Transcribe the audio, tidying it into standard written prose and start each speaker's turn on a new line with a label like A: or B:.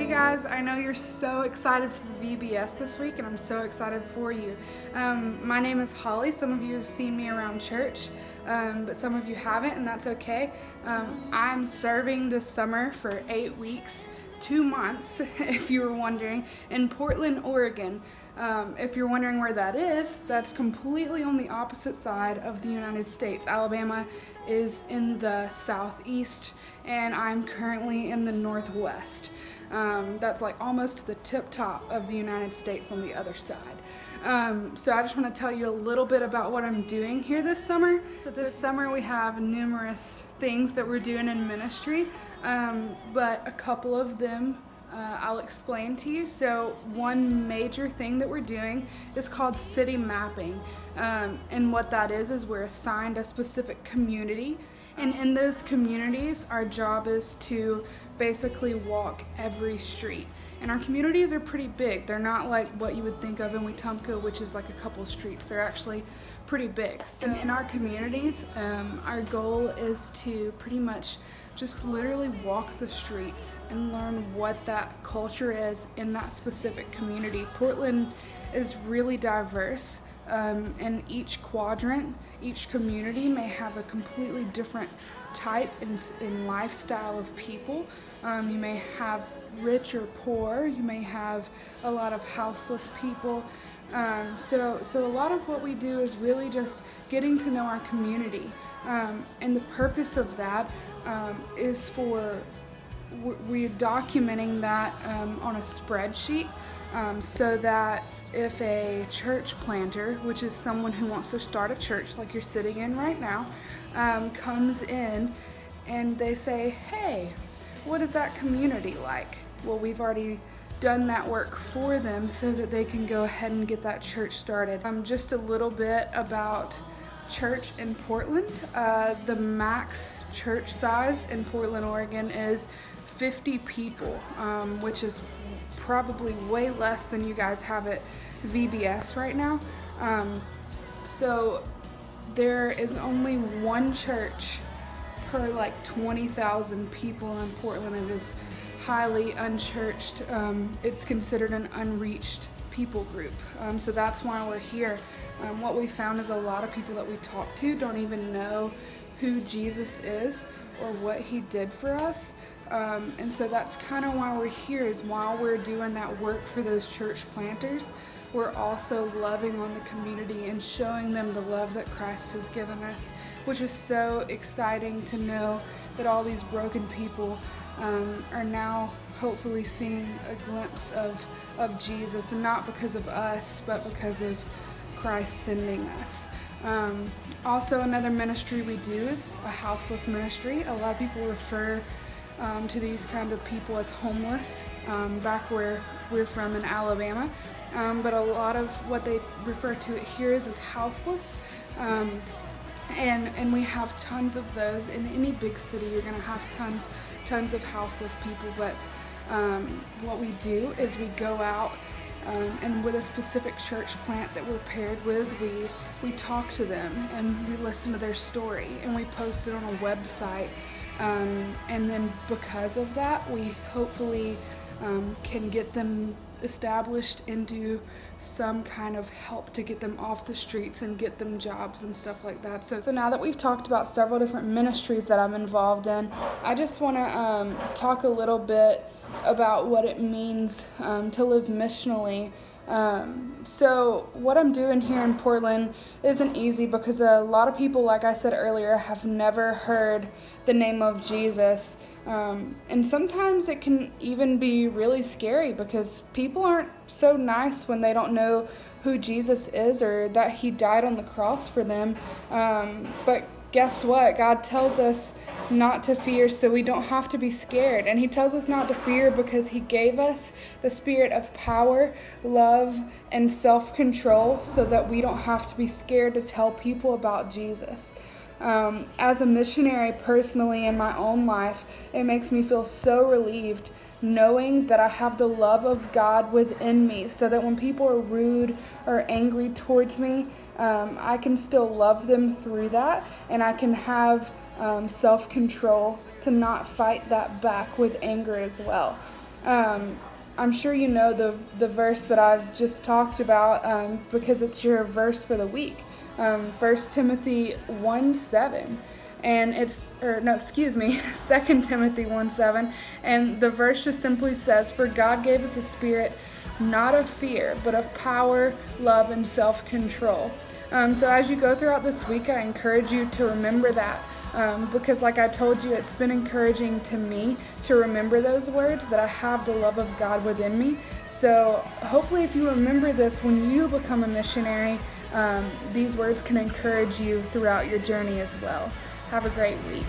A: guys, I know you're so excited for VBS this week, and I'm so excited for you. My name is Holly. Some of you have seen me around church, but some of you haven't, and that's okay. I'm serving this summer for 8 weeks, 2 months, if you were wondering, in Portland, Oregon. If you're wondering where that is, that's completely on the opposite side of the United States. Alabama is in the southeast, and I'm currently in the northwest. That's like almost the tip top of the United States on the other side. So I just want to tell you a little bit about what I'm doing here this summer. So this summer we have numerous things that we're doing in ministry, but a couple of them I'll explain to you. So one major thing that we're doing is called city mapping, and what that is we're assigned a specific community, and in those communities our job is to basically walk every street. And our communities are pretty big. They're not like what you would think of in Wetumpka, which is like a couple streets. They're actually pretty big. So in our communities, our goal is to pretty much just literally walk the streets and learn what that culture is in that specific community. Portland is really diverse, and each quadrant, each community may have a completely different type and lifestyle of people. You may have rich or poor. You may have a lot of houseless people. So a lot of what we do is really just getting to know our community. And the purpose of that is we're documenting that on a spreadsheet, so that if a church planter, which is someone who wants to start a church like you're sitting in right now, comes in and they say, hey, what is that community like? Well, we've already done that work for them so that they can go ahead and get that church started. Just a little bit about church in Portland. The max church size in Portland, Oregon is 50 people, which is probably way less than you guys have at VBS right now. So there is only one church per like 20,000 people in Portland. It is highly unchurched. It's considered an unreached people group. So that's why we're here. What we found is a lot of people that we talk to don't even know who Jesus is or what he did for us. And so that's kind of why we're here, is while we're doing that work for those church planters, we're also loving on the community and showing them the love that Christ has given us, which is so exciting to know that all these broken people are now hopefully seeing a glimpse of Jesus, and not because of us, but because of Christ sending us. Also, another ministry we do is a houseless ministry. A lot of people refer to these kind of people as homeless, back where we're from in Alabama. But a lot of what they refer to it here is as houseless. And we have tons of those. In any big city, you're going to have tons of houseless people. But what we do is we go out, and with a specific church plant that we're paired with, we talk to them and we listen to their story and we post it on a website. And then because of that, we hopefully can get them established into some kind of help to get them off the streets and get them jobs and stuff like that. So now that we've talked about several different ministries that I'm involved in, I just want to talk a little bit about what it means to live missionally. So what I'm doing here in Portland isn't easy because a lot of people, like I said earlier, have never heard the name of Jesus. And sometimes it can even be really scary because people aren't so nice when they don't know who Jesus is or that he died on the cross for them. But guess what? God tells us not to fear, so we don't have to be scared. And he tells us not to fear because he gave us the spirit of power, love, and self-control so that we don't have to be scared to tell people about Jesus. As a missionary personally in my own life, it makes me feel so relieved knowing that I have the love of God within me, so that when people are rude or angry towards me, I can still love them through that, and I can have self-control to not fight that back with anger as well. I'm sure you know the verse that I've just talked about because it's your verse for the week. 1 Timothy 1:7. And it's, or no, excuse me, 2 Timothy 1:7. And the verse just simply says, "For God gave us a spirit not of fear, but of power, love, and self-control." So as you go throughout this week, I encourage you to remember that. Because like I told you, it's been encouraging to me to remember those words, that I have the love of God within me. So hopefully if you remember this when you become a missionary, these words can encourage you throughout your journey as well. Have a great week.